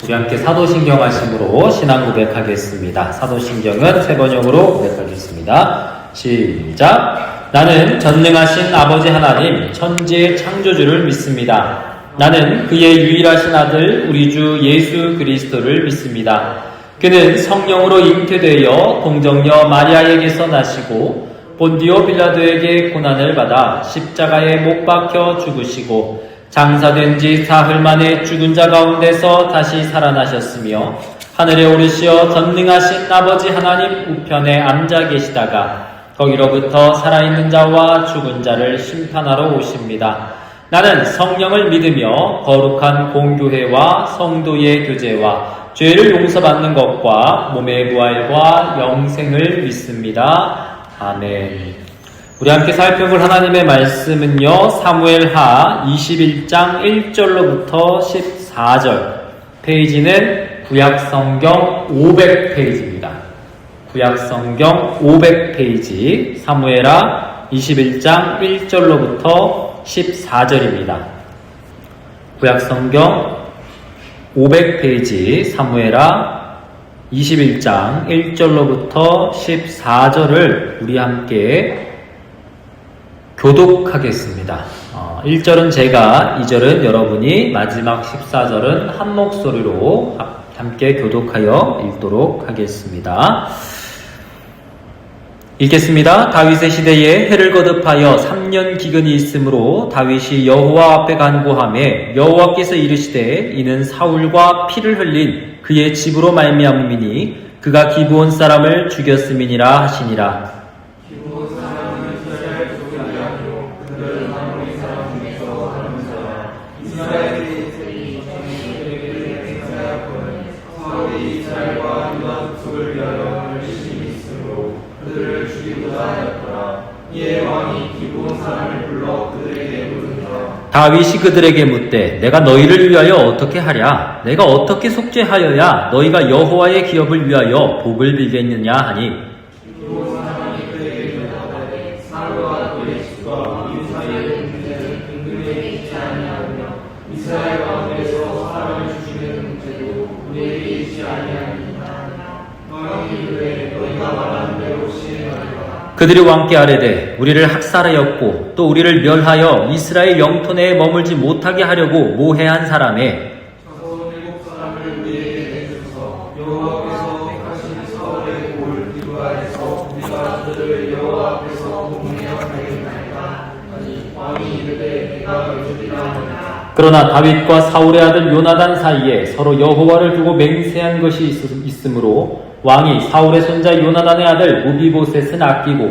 우리 함께 사도신경 하심으로 신앙 고백하겠습니다. 사도신경은 세 번역으로 고백하겠습니다. 시작. 나는 전능하신 아버지 하나님 천지의 창조주를 믿습니다. 나는 그의 유일하신 아들 우리 주 예수 그리스도를 믿습니다. 그는 성령으로 잉태되어 동정녀 마리아에게서 나시고 본디오 빌라도에게 고난을 받아 십자가에 못 박혀 죽으시고 장사된 지 사흘 만에 죽은 자 가운데서 다시 살아나셨으며 하늘에 오르시어 전능하신 아버지 하나님 우편에 앉아 계시다가 거기로부터 살아있는 자와 죽은 자를 심판하러 오십니다. 나는 성령을 믿으며 거룩한 공교회와 성도의 교제와 죄를 용서받는 것과 몸의 부활과 영생을 믿습니다. 아멘. 우리 함께 살펴볼 하나님의 말씀은요, 사무엘하 21장 1절로부터 14절, 페이지는 구약성경 500페이지입니다. 구약성경 500페이지, 사무엘하 21장 1절로부터 14절입니다. 구약성경 500페이지, 사무엘하 21장 1절로부터 14절을 우리 함께 교독하겠습니다. 1절은 제가, 2절은 여러분이, 마지막 14절은 한 목소리로 함께 교독하여 읽도록 하겠습니다. 읽겠습니다. 다윗의 시대에 해를 거듭하여 3년 기근이 있으므로 다윗이 여호와 앞에 간구하매 여호와께서 이르시되 이는 사울과 피를 흘린 그의 집으로 말미암음이니 그가 기브온 사람을 죽였음이니라 하시니라. 다윗이 그들에게 묻되 내가 너희를 위하여 어떻게 하랴? 내가 어떻게 속죄하여야 너희가 여호와의 기업을 위하여 복을 빌겠느냐 하니 그들이 왕께 아뢰되 우리를 학살하였고 또 우리를 멸하여 이스라엘 영토 내에 머물지 못하게 하려고 모해한 사람에 그러나 다윗과 사울의 아들 요나단 사이에 서로 여호와를 두고 맹세한 것이 있으므로 왕이 사울의 손자 요나단의 아들 무비보셋은 아끼고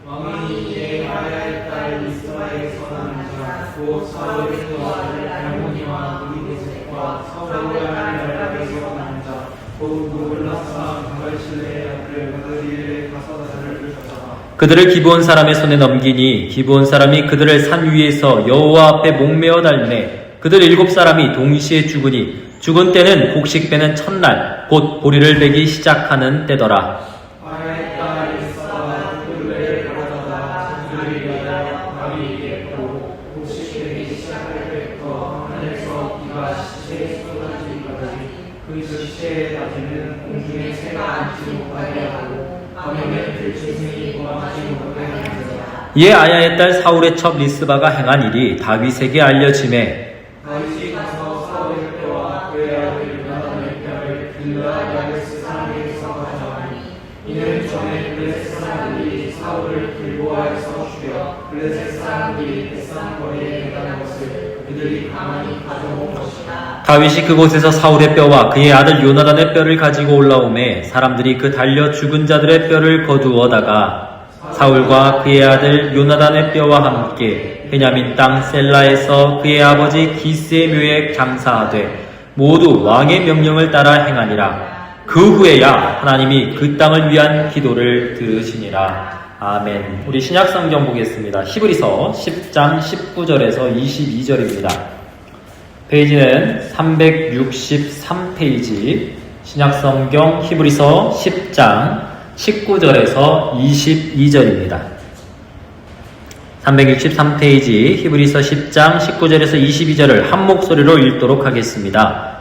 왕이 이에 아야의 딸 리스마에서 난 자 곧 사울의 아들 알모니와 무비보셋과 사울의 아들 랄락에서 난 자 곧 무블라사 강갈실레의 아들 그들에게 가사다를 주셨다. 그들을 기브온 사람의 손에 넘기니 기브온 사람이 그들을 산 위에서 여호와 앞에 목매어 달매 그들 7사람이 동시에 죽으니 죽은 때는 곡식 빼는 첫날 곧 보리를 베기 시작하는 때더라. 이에 아야의 딸 사울의 첩 리스바가 행한 일이 다윗에게 알려지매 다윗이 가서 사울의 뼈와 그의 아들 요나단의 뼈를 길르앗 야베스 사람에게서 가져가니 이는 전에 블레셋 사람들이 사울을 길보아에서 죽여 블레셋 사람들이 벳산 거리에 내다는 것을 그들이 가만히 가져온 것이다. 다윗이 그곳에서 사울의 뼈와 그의 아들 요나단의 뼈를 가지고 올라오매 사람들이 그 달려 죽은 자들의 뼈를 거두어다가 사울과 그의 아들 요나단의 뼈와 함께 베냐민 땅 셀라에서 그의 아버지 기스의 묘에 장사하되 모두 왕의 명령을 따라 행하니라. 그 후에야 하나님이 그 땅을 위한 기도를 들으시니라. 아멘. 우리 신약성경 보겠습니다. 히브리서 10장 19절에서 22절입니다. 페이지는 363페이지, 신약성경 히브리서 10장 19절에서 22절입니다. 363페이지 히브리서 10장 19절에서 22절을 한 목소리로 읽도록 하겠습니다.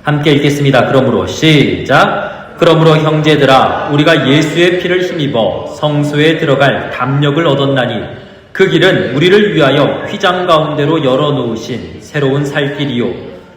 함께 읽겠습니다. 그러므로 시작. 그러므로 형제들아 우리가 예수의 피를 힘입어 성소에 들어갈 담력을 얻었나니 그 길은 우리를 위하여 휘장 가운데로 열어놓으신 새로운 살 길이요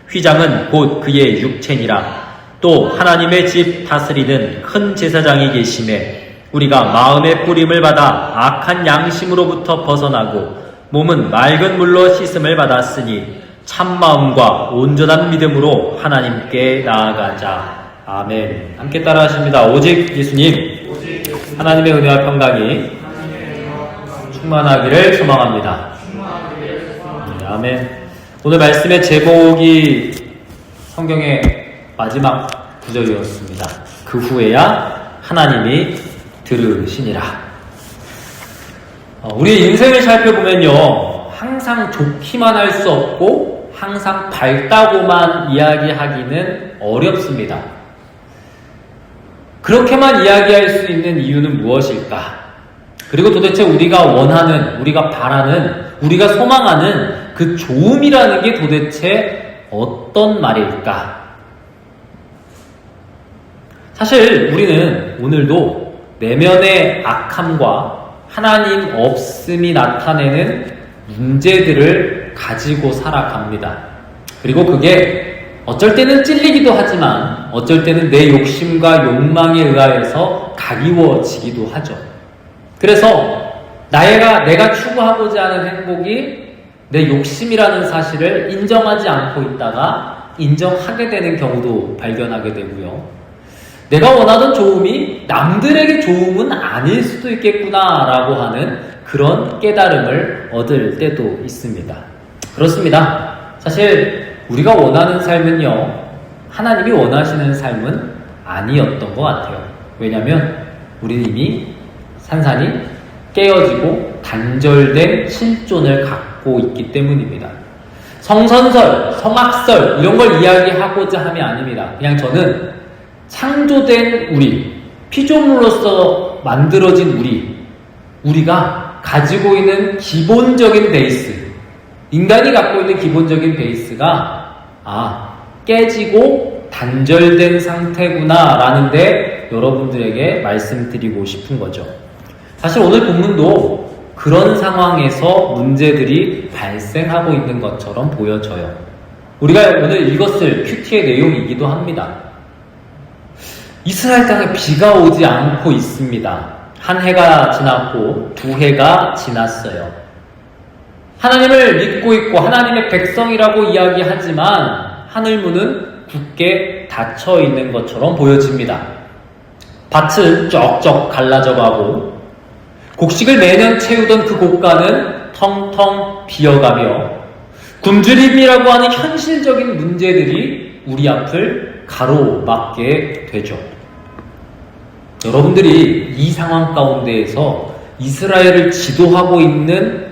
휘장은 곧 그의 육체니라. 또 하나님의 집 다스리는 큰 제사장이 계심에 우리가 마음의 뿌림을 받아 악한 양심으로부터 벗어나고 몸은 맑은 물로 씻음을 받았으니 참마음과 온전한 믿음으로 하나님께 나아가자. 아멘. 함께 따라하십니다. 오직 예수님, 하나님의 은혜와 평강이 충만하기를 소망합니다. 아멘. 오늘 말씀의 제목이 성경의 마지막 구절이었습니다. 그 후에야 하나님이 들으시니라. 우리 인생을 살펴보면요, 항상 좋기만 할 수 없고 항상 밝다고만 이야기하기는 어렵습니다. 그렇게만 이야기할 수 있는 이유는 무엇일까? 그리고 도대체 우리가 원하는, 우리가 바라는, 우리가 소망하는 그 좋음이라는 게 도대체 어떤 말일까? 사실 우리는 오늘도 내면의 악함과 하나님 없음이 나타내는 문제들을 가지고 살아갑니다. 그리고 그게 어쩔 때는 찔리기도 하지만 어쩔 때는 내 욕심과 욕망에 의하여서 가리워지기도 하죠. 그래서 내가 추구하고자 하는 행복이 내 욕심이라는 사실을 인정하지 않고 있다가 인정하게 되는 경우도 발견하게 되고요. 내가 원하던 좋음이 남들에게 좋음은 아닐 수도 있겠구나라고 하는 그런 깨달음을 얻을 때도 있습니다. 그렇습니다. 사실 우리가 원하는 삶은요, 하나님이 원하시는 삶은 아니었던 것 같아요. 왜냐하면 우리는 이미 산산이 깨어지고 단절된 실존을 갖고 있기 때문입니다. 성선설, 성악설 이런 걸 이야기하고자 함이 아닙니다. 그냥 저는 창조된 우리, 피조물로서 만들어진 우리가 가지고 있는 기본적인 베이스, 인간이 갖고 있는 기본적인 베이스가 깨지고 단절된 상태구나 라는데 여러분들에게 말씀드리고 싶은 거죠. 사실 오늘 본문도 그런 상황에서 문제들이 발생하고 있는 것처럼 보여져요. 우리가 오늘 읽었을 큐티의 내용이기도 합니다. 이스라엘 땅에 비가 오지 않고 있습니다. 한 해가 지났고 두 해가 지났어요. 하나님을 믿고 있고 하나님의 백성이라고 이야기하지만 하늘문은 굳게 닫혀 있는 것처럼 보여집니다. 밭은 쩍쩍 갈라져가고 곡식을 매년 채우던 그 곡간은 텅텅 비어가며 굶주림이라고 하는 현실적인 문제들이 우리 앞을 가로막게 되죠. 여러분들이 이 상황 가운데에서 이스라엘을 지도하고 있는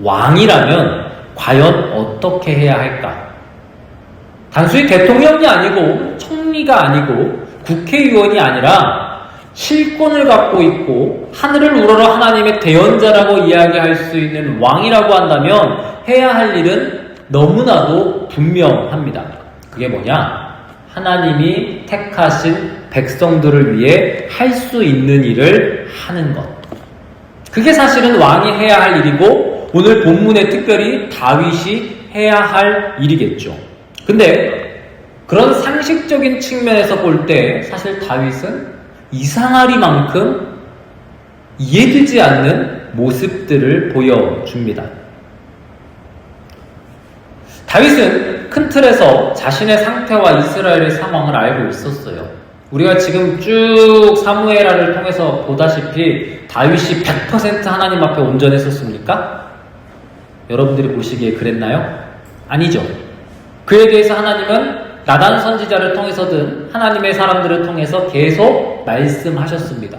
왕이라면 과연 어떻게 해야 할까? 단순히 대통령이 아니고 총리가 아니고 국회의원이 아니라 실권을 갖고 있고 하늘을 우러러 하나님의 대언자라고 이야기할 수 있는 왕이라고 한다면 해야 할 일은 너무나도 분명합니다. 그게 뭐냐? 하나님이 택하신 백성들을 위해 할 수 있는 일을 하는 것. 그게 사실은 왕이 해야 할 일이고 오늘 본문에 특별히 다윗이 해야 할 일이겠죠. 근데 그런 상식적인 측면에서 볼 때 사실 다윗은 이상하리만큼 이해되지 않는 모습들을 보여줍니다. 다윗은 큰 틀에서 자신의 상태와 이스라엘의 상황을 알고 있었어요. 우리가 지금 쭉 사무엘하를 통해서 보다시피 다윗이 100% 하나님 앞에 온전했었습니까? 여러분들이 보시기에 그랬나요? 아니죠. 그에 대해서 하나님은 나단 선지자를 통해서든 하나님의 사람들을 통해서 계속 말씀하셨습니다.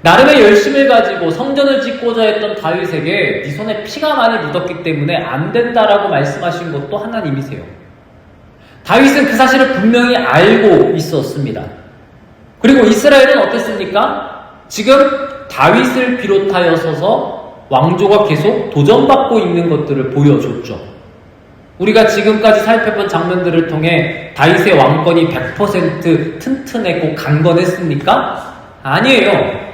나름의 열심을 가지고 성전을 짓고자 했던 다윗에게 네 손에 피가 많이 묻었기 때문에 안 된다라고 말씀하신 것도 하나님이세요. 다윗은 그 사실을 분명히 알고 있었습니다. 그리고 이스라엘은 어땠습니까? 지금 다윗을 비롯하여서 왕조가 계속 도전받고 있는 것들을 보여줬죠. 우리가 지금까지 살펴본 장면들을 통해 다윗의 왕권이 100% 튼튼했고 강건했습니까? 아니에요.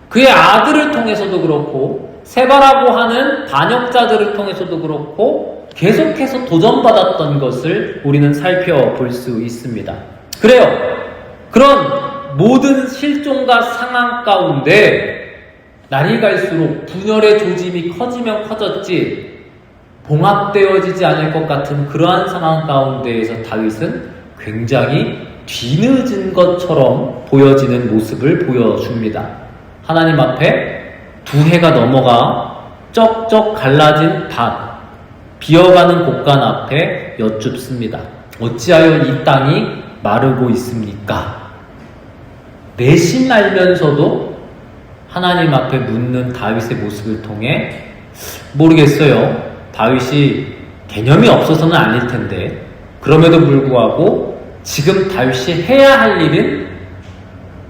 그의 아들을 통해서도 그렇고 세바라고 하는 반역자들을 통해서도 그렇고 계속해서 도전받았던 것을 우리는 살펴볼 수 있습니다. 그래요. 그런 모든 실종과 상황 가운데 날이 갈수록 분열의 조짐이 커지면 커졌지 봉합되어지지 않을 것 같은 그러한 상황 가운데에서 다윗은 굉장히 뒤늦은 것처럼 보여지는 모습을 보여줍니다. 하나님 앞에 두 해가 넘어가 쩍쩍 갈라진 밭, 비어가는 곳간 앞에 여쭙습니다. 어찌하여 이 땅이 마르고 있습니까? 내심 알면서도 하나님 앞에 묻는 다윗의 모습을 통해 모르겠어요. 다윗이 개념이 없어서는 아닐 텐데 그럼에도 불구하고 지금 다윗이 해야 할 일은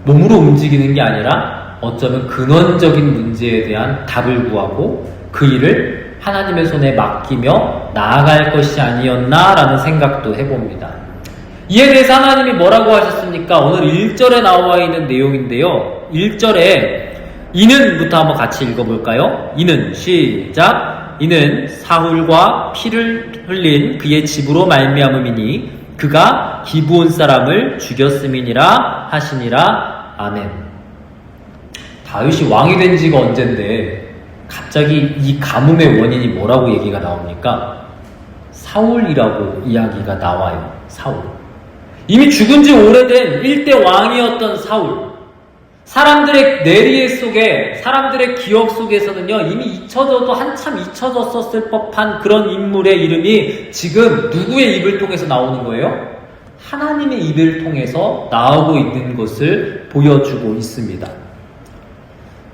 몸으로 움직이는 게 아니라 어쩌면 근원적인 문제에 대한 답을 구하고 그 일을 하나님의 손에 맡기며 나아갈 것이 아니었나라는 생각도 해봅니다. 이에 대해서 하나님이 뭐라고 하셨습니까? 오늘 1절에 나와 있는 내용인데요. 1절에 이는부터 한번 같이 읽어볼까요? 이는 시작. 이는 사울과 피를 흘린 그의 집으로 말미암음이니 그가 기브온 사람을 죽였음이니라 하시니라. 아멘. 다윗이 왕이 된 지가 언젠데 갑자기 이 가뭄의 원인이 뭐라고 얘기가 나옵니까? 사울이라고 이야기가 나와요. 사울. 이미 죽은 지 오래된 일대 왕이었던 사울. 사람들의 내리에 속에, 사람들의 기억 속에서는요, 이미 잊혀져도 한참 잊혀졌었을 법한 그런 인물의 이름이 지금 누구의 입을 통해서 나오는 거예요? 하나님의 입을 통해서 나오고 있는 것을 보여주고 있습니다.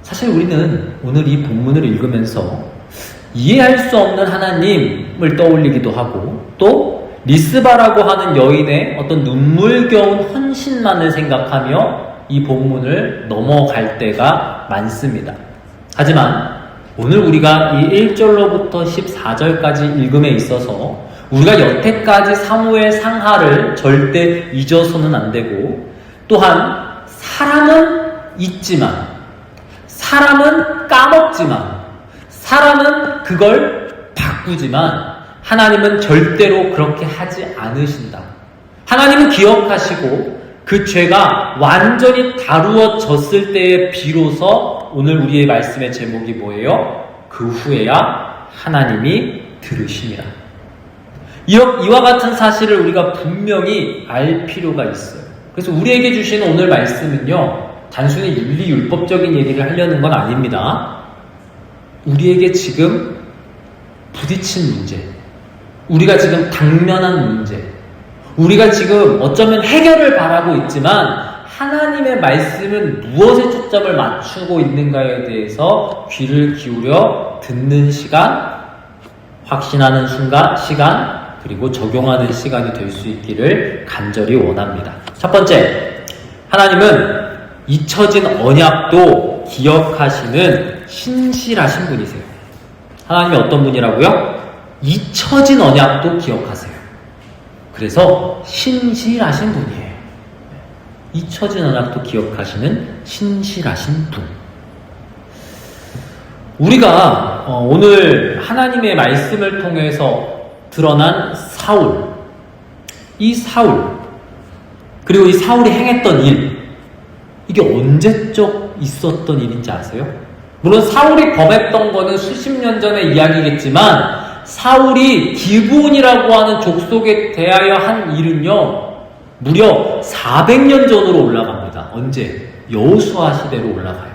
사실 우리는 오늘 이 본문을 읽으면서 이해할 수 없는 하나님을 떠올리기도 하고 또 리스바라고 하는 여인의 어떤 눈물겨운 헌신만을 생각하며 이 본문을 넘어갈 때가 많습니다. 하지만 오늘 우리가 이 1절로부터 14절까지 읽음에 있어서 우리가 여태까지 사무엘 상하를 절대 잊어서는 안 되고 또한 사람은 잊지만 사람은 까먹지만 사람은 그걸 바꾸지만 하나님은 절대로 그렇게 하지 않으신다. 하나님은 기억하시고 그 죄가 완전히 다루어졌을 때에 비로소 오늘 우리의 말씀의 제목이 뭐예요? 그 후에야 하나님이 들으시니라. 이와 같은 사실을 우리가 분명히 알 필요가 있어요. 그래서 우리에게 주시는 오늘 말씀은요, 단순히 윤리율법적인 얘기를 하려는 건 아닙니다. 우리에게 지금 부딪힌 문제, 우리가 지금 당면한 문제, 우리가 지금 어쩌면 해결을 바라고 있지만 하나님의 말씀은 무엇에 초점을 맞추고 있는가에 대해서 귀를 기울여 듣는 시간, 확신하는 시간, 그리고 적용하는 시간이 될 수 있기를 간절히 원합니다. 첫 번째, 하나님은 잊혀진 언약도 기억하시는 신실하신 분이세요. 하나님이 어떤 분이라고요? 잊혀진 언약도 기억하세요. 그래서 신실하신 분이에요. 잊혀진 언약도 기억하시는 신실하신 분. 우리가 오늘 하나님의 말씀을 통해서 드러난 사울, 이 사울, 그리고 이 사울이 행했던 일, 이게 언제적 있었던 일인지 아세요? 물론 사울이 범했던 거는 수십 년 전의 이야기겠지만 사울이 기브온이라고 하는 족속에 대하여 한 일은요, 무려 400년 전으로 올라갑니다. 언제? 여호수아 시대로 올라가요.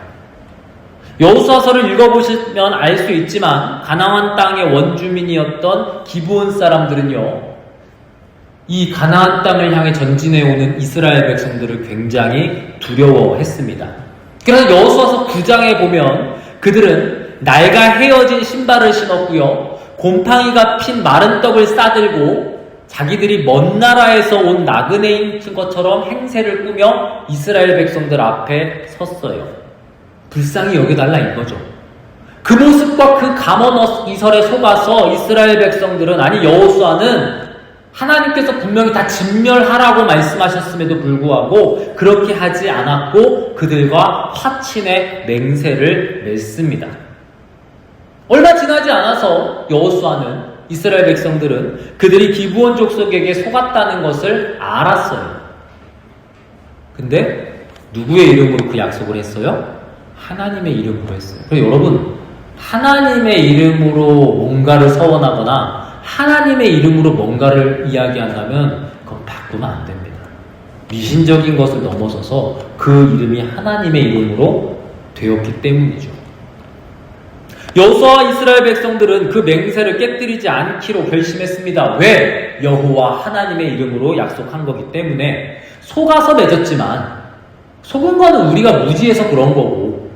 여호수아서를 읽어보시면 알 수 있지만 가나안 땅의 원주민이었던 기브온 사람들은요, 이 가나안 땅을 향해 전진해오는 이스라엘 백성들을 굉장히 두려워했습니다. 그래서 여호수아서 9장에 보면 그들은 낡아 헤어진 신발을 신었고요, 곰팡이가 핀 마른 떡을 싸들고 자기들이 먼 나라에서 온 나그네인 것처럼 행세를 꾸며 이스라엘 백성들 앞에 섰어요. 불쌍히 여겨달라 이거죠. 그 모습과 그 감언 이설에 속아서 이스라엘 백성들은, 아니 여호수아는 하나님께서 분명히 다 진멸하라고 말씀하셨음에도 불구하고 그렇게 하지 않았고 그들과 화친의 맹세를 맺습니다. 얼마 지나지 않아서 여호수아는, 이스라엘 백성들은 그들이 기브온 족속에게 속았다는 것을 알았어요. 근데 누구의 이름으로 그 약속을 했어요? 하나님의 이름으로 했어요. 그래서 여러분, 하나님의 이름으로 뭔가를 서원하거나 하나님의 이름으로 뭔가를 이야기한다면 그건 바꾸면 안 됩니다. 미신적인 것을 넘어서서 그 이름이 하나님의 이름으로 되었기 때문이죠. 여호수아와 이스라엘 백성들은 그 맹세를 깨뜨리지 않기로 결심했습니다. 왜? 여호와 하나님의 이름으로 약속한 거기 때문에. 속아서 맺었지만 속은 거는 우리가 무지해서 그런 거고,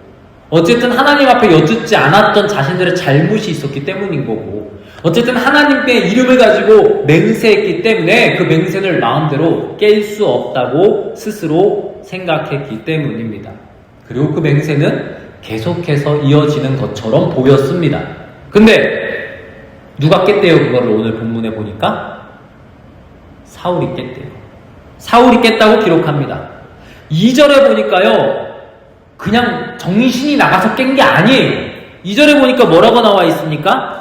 어쨌든 하나님 앞에 여쭙지 않았던 자신들의 잘못이 있었기 때문인 거고, 어쨌든 하나님의 이름을 가지고 맹세했기 때문에 그 맹세를 마음대로 깰 수 없다고 스스로 생각했기 때문입니다. 그리고 그 맹세는 계속해서 이어지는 것처럼 보였습니다. 근데 누가 깼대요? 그거를 오늘 본문에 보니까 사울이 깼대요. 사울이 깼다고 기록합니다. 2절에 보니까요, 그냥 정신이 나가서 깬 게 아니에요. 2절에 보니까 뭐라고 나와 있습니까?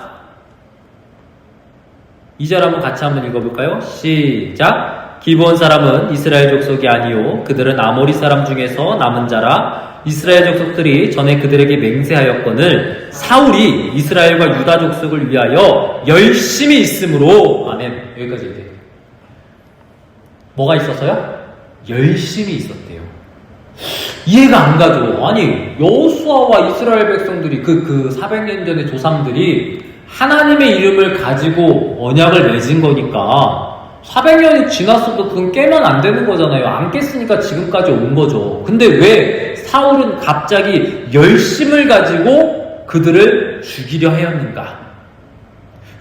2절 한번 같이 한번 읽어볼까요? 시작! 기브온 사람은 이스라엘 족속이 아니요 그들은 아모리 사람 중에서 남은 자라. 이스라엘 족속들이 전에 그들에게 맹세하였거늘 사울이 이스라엘과 유다 족속을 위하여 열심히 있으므로. 아멘. 여기까지 얘기해요. 뭐가 있어서요? 열심히 있었대요. 이해가 안 가죠. 아니 여호수아와 이스라엘 백성들이 그 400년 전의 조상들이 하나님의 이름을 가지고 언약을 맺은 거니까 400년이 지났어도 그건 깨면 안 되는 거잖아요. 안 깼으니까 지금까지 온 거죠. 근데 왜 사울은 갑자기 열심을 가지고 그들을 죽이려 하였는가?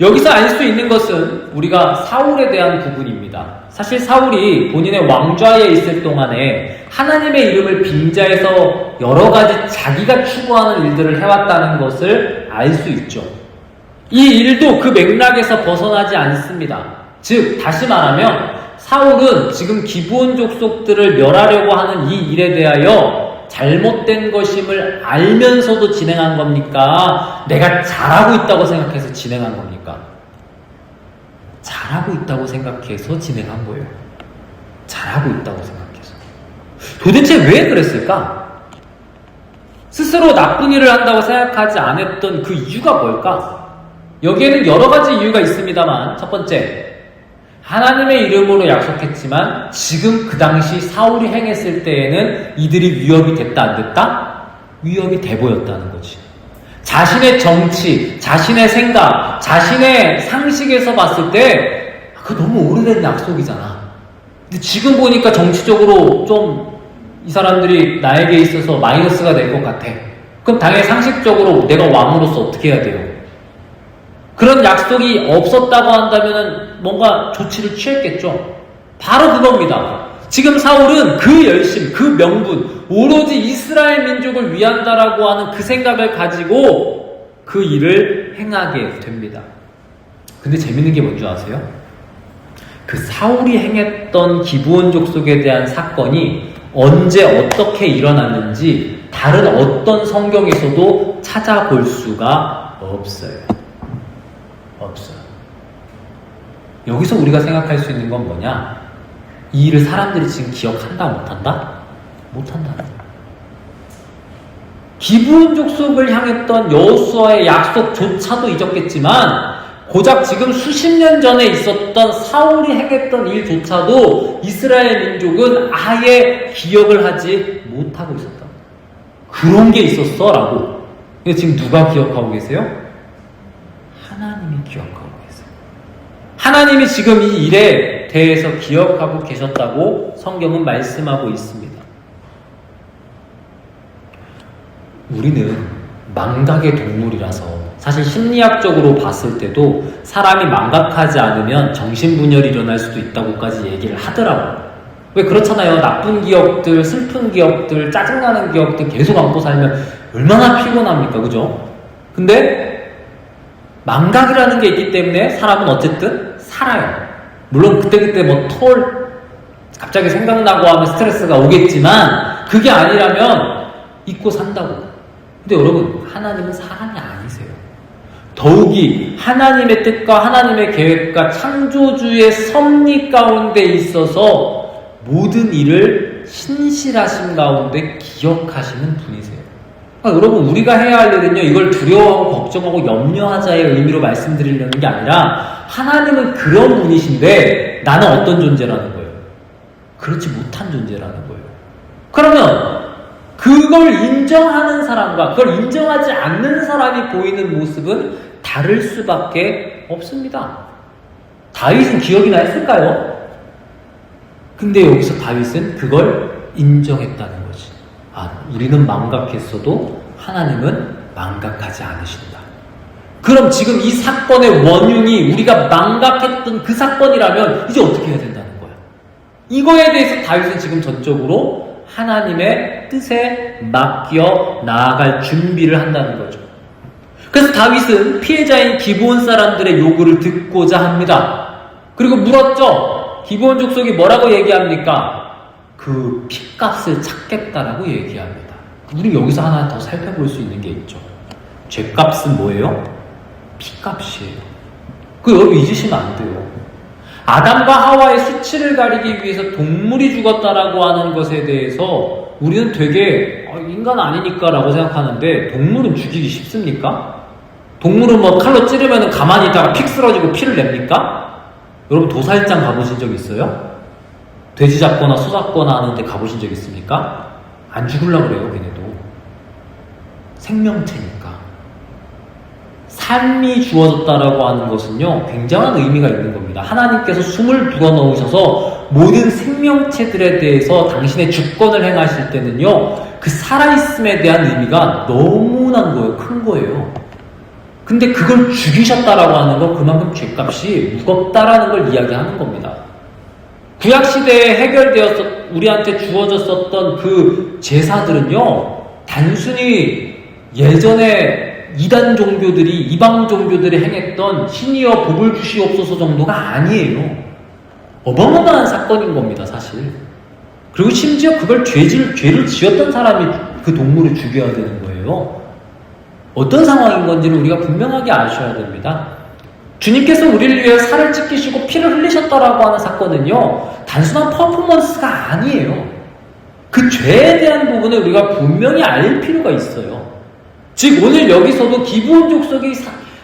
여기서 알 수 있는 것은 우리가 사울에 대한 부분입니다. 사실 사울이 본인의 왕좌에 있을 동안에 하나님의 이름을 빙자해서 여러 가지 자기가 추구하는 일들을 해왔다는 것을 알 수 있죠. 이 일도 그 맥락에서 벗어나지 않습니다. 즉 다시 말하면 사울은 지금 기브온 족속들을 멸하려고 하는 이 일에 대하여 잘못된 것임을 알면서도 진행한 겁니까? 내가 잘하고 있다고 생각해서 진행한 겁니까? 잘하고 있다고 생각해서 진행한 거예요. 잘하고 있다고 생각해서. 도대체 왜 그랬을까? 스스로 나쁜 일을 한다고 생각하지 않았던 그 이유가 뭘까? 여기에는 여러 가지 이유가 있습니다만, 첫 번째, 하나님의 이름으로 약속했지만 지금 그 당시 사울이 행했을 때에는 이들이 위협이 됐다 안 됐다? 위협이 돼 보였다는 거지. 자신의 정치, 자신의 생각, 자신의 상식에서 봤을 때 그거 너무 오래된 약속이잖아. 근데 지금 보니까 정치적으로 좀 이 사람들이 나에게 있어서 마이너스가 될 것 같아. 그럼 당연히 상식적으로 내가 왕으로서 어떻게 해야 돼요? 그런 약속이 없었다고 한다면 뭔가 조치를 취했겠죠. 바로 그겁니다. 지금 사울은 그 열심, 그 명분, 오로지 이스라엘 민족을 위한다라고 하는 그 생각을 가지고 그 일을 행하게 됩니다. 근데 재밌는 게 뭔지 아세요? 그 사울이 행했던 기브온 족속에 대한 사건이 언제 어떻게 일어났는지 다른 어떤 성경에서도 찾아볼 수가 없어요. 없어요. 여기서 우리가 생각할 수 있는 건 뭐냐? 이 일을 사람들이 지금 기억한다 못한다? 못한다. 기브온 족속을 향했던 여호수아의 약속조차도 잊었겠지만 고작 지금 수십 년 전에 있었던 사울이 행했던 일조차도 이스라엘 민족은 아예 기억을 하지 못하고 있었다. 그런 게 있었어 라고. 근데 지금 누가 기억하고 계세요? 하나님이 기억하고 계세요. 하나님이 지금 이 일에 대해서 기억하고 계셨다고 성경은 말씀하고 있습니다. 우리는 망각의 동물이라서 사실 심리학적으로 봤을 때도 사람이 망각하지 않으면 정신분열이 일어날 수도 있다고까지 얘기를 하더라고요. 왜 그렇잖아요. 나쁜 기억들, 슬픈 기억들, 짜증나는 기억들 계속 안고 살면 얼마나 피곤합니까? 그죠? 근데 망각이라는 게 있기 때문에 사람은 어쨌든 살아요. 물론 그때그때 뭐 갑자기 생각나고 하면 스트레스가 오겠지만 그게 아니라면 잊고 산다고. 근데 여러분, 하나님은 사람이 아니세요. 더욱이 하나님의 뜻과 하나님의 계획과 창조주의 섭리 가운데 있어서 모든 일을 신실하심 가운데 기억하시는 분이세요. 그러니까 여러분, 우리가 해야 할 일은요, 이걸 두려워하고 걱정하고 염려하자의 의미로 말씀드리려는 게 아니라 하나님은 그런 분이신데 나는 어떤 존재라는 거예요? 그렇지 못한 존재라는 거예요. 그러면 그걸 인정하는 사람과 그걸 인정하지 않는 사람이 보이는 모습은 다를 수밖에 없습니다. 다윗은 기억이나 했을까요? 근데 여기서 다윗은 그걸 인정했다는 거지. 우리는 망각했어도 하나님은 망각하지 않으신다. 그럼 지금 이 사건의 원흉이 우리가 망각했던 그 사건이라면 이제 어떻게 해야 된다는 거야? 이거에 대해서 다윗은 지금 전적으로 하나님의 뜻에 맡겨 나아갈 준비를 한다는 거죠. 그래서 다윗은 피해자인 기브온 사람들의 요구를 듣고자 합니다. 그리고 물었죠. 기브온 족속이 뭐라고 얘기합니까? 그 핏값을 찾겠다라고 얘기합니다. 우리 여기서 하나 더 살펴볼 수 있는 게 있죠. 죄값은 뭐예요? 핏값이에요. 여러분 잊으시면 안 돼요. 아담과 하와의 수치를 가리기 위해서 동물이 죽었다라고 하는 것에 대해서 우리는 되게 인간 아니니까 라고 생각하는데 동물은 죽이기 쉽습니까? 동물은 뭐 칼로 찌르면 가만히 있다가 픽 쓰러지고 피를 냅니까? 여러분 도살장 가보신 적 있어요? 돼지 잡거나 소 잡거나 하는데 가보신 적 있습니까? 안 죽으려고 그래요, 걔네도. 생명체니까. 삶이 주어졌다라고 하는 것은요, 굉장한 의미가 있는 겁니다. 하나님께서 숨을 불어넣으셔서 모든 생명체들에 대해서 당신의 주권을 행하실 때는요, 그 살아있음에 대한 의미가 너무난 거예요. 큰 거예요. 근데 그걸 죽이셨다라고 하는 건 그만큼 죄값이 무겁다라는 걸 이야기하는 겁니다. 구약시대에 우리한테 주어졌었던 그 제사들은요, 단순히 예전에 이단 종교들이, 이방 종교들이 행했던 신이여 복을 주시옵소서 정도가 아니에요. 어마어마한 사건인 겁니다, 사실. 그리고 심지어 그걸 죄를 지었던 사람이 그 동물을 죽여야 되는 거예요. 어떤 상황인 건지는 우리가 분명하게 아셔야 됩니다. 주님께서 우리를 위해 살을 찢기시고 피를 흘리셨다라고 하는 사건은요, 단순한 퍼포먼스가 아니에요. 그 죄에 대한 부분을 우리가 분명히 알 필요가 있어요. 즉 오늘 여기서도 기브온 족속이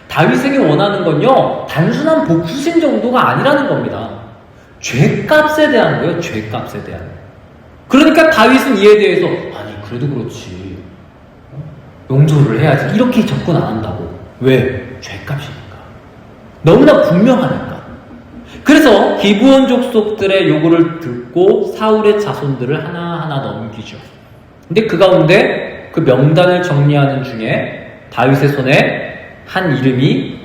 다윗에게 원하는 건요, 단순한 복수심 정도가 아니라는 겁니다. 죄값에 대한 거예요. 죄값에 대한. 그러니까 다윗은 이에 대해서 그래도 그렇지, 용서를 해야지, 이렇게 접근 안 한다고. 왜? 죄값이니까. 너무나 분명하니까. 그래서 기브온 족속들의 요구를 듣고 사울의 자손들을 하나하나 넘기죠. 근데 그 가운데 그 명단을 정리하는 중에 다윗의 손에 한 이름이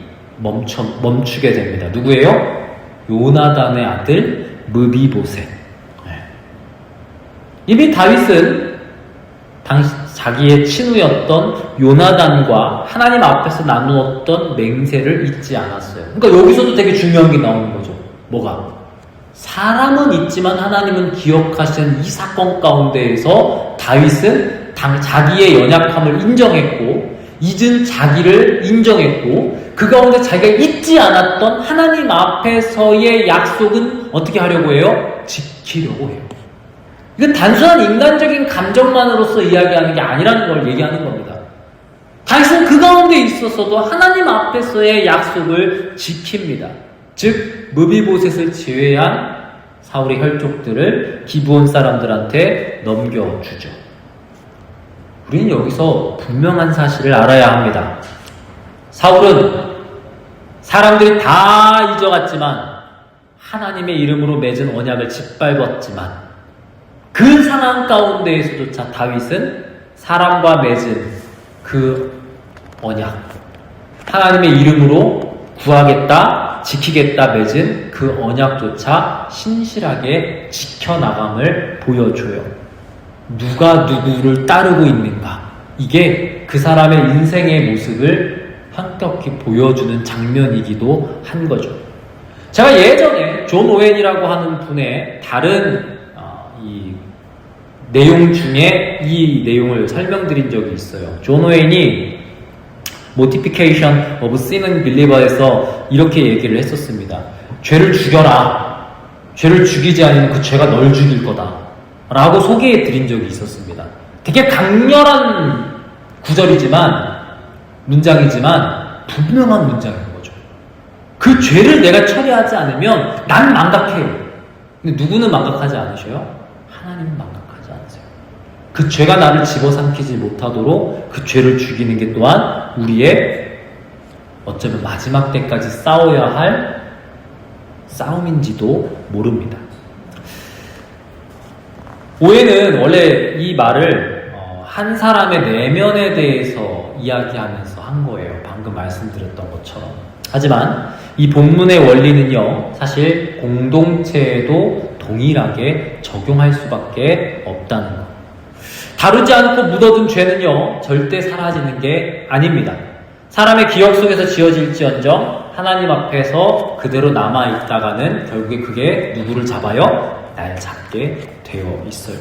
멈추게 됩니다. 누구예요? 요나단의 아들 므비보셋. 이미 다윗은 자기의 친구였던 요나단과 하나님 앞에서 나누었던 맹세를 잊지 않았어요. 그러니까 여기서도 되게 중요한 게 나오는 거죠. 뭐가? 사람은 잊지만 하나님은 기억하시는 이 사건 가운데에서 다윗은 자기의 연약함을 인정했고, 잊은 자기를 인정했고, 그 가운데 자기가 잊지 않았던 하나님 앞에서의 약속은 어떻게 하려고 해요? 지키려고 해요. 이건 단순한 인간적인 감정만으로서 이야기하는 게 아니라는 걸 얘기하는 겁니다. 다윗은 그 가운데 있어서도 하나님 앞에서의 약속을 지킵니다. 즉 므비보셋을 제외한 사울의 혈족들을 기브온 사람들한테 넘겨주죠. 우리는 여기서 분명한 사실을 알아야 합니다. 사울은 사람들이 다 잊어갔지만 하나님의 이름으로 맺은 언약을 짓밟았지만 그 상황 가운데에서조차 다윗은 사람과 맺은 그 언약, 하나님의 이름으로 구하겠다, 지키겠다 맺은 그 언약조차 신실하게 지켜나감을 보여줘요. 누가 누구를 따르고 있는가, 이게 그 사람의 인생의 모습을 한껏 보여주는 장면이기도 한 거죠. 제가 예전에 존 오웬이라고 하는 분의 다른 이 내용 중에 이 내용을 설명드린 적이 있어요. 존 오웬이 Mortification of Sin and Believer에서 이렇게 얘기를 했었습니다. 죄를 죽여라. 죄를 죽이지 않으면 그 죄가 널 죽일 거다. 라고 소개해 드린 적이 있었습니다. 되게 강렬한 구절이지만, 문장이지만 분명한 문장인 거죠. 그 죄를 내가 처리하지 않으면 난 망각해요. 근데 누구는 망각하지 않으셔요? 하나님은 망각하지 않으세요. 그 죄가 나를 집어삼키지 못하도록 그 죄를 죽이는 게 또한 우리의 어쩌면 마지막 때까지 싸워야 할 싸움인지도 모릅니다. 오해는 원래 이 말을 한 사람의 내면에 대해서 이야기하면서 한 거예요. 방금 말씀드렸던 것처럼. 하지만 이 본문의 원리는요, 사실 공동체에도 동일하게 적용할 수밖에 없다는 것. 다루지 않고 묻어둔 죄는요, 절대 사라지는 게 아닙니다. 사람의 기억 속에서 지어질지언정 하나님 앞에서 그대로 남아있다가는 결국에 그게 누구를 잡아요? 날 잡게 되어 있어요.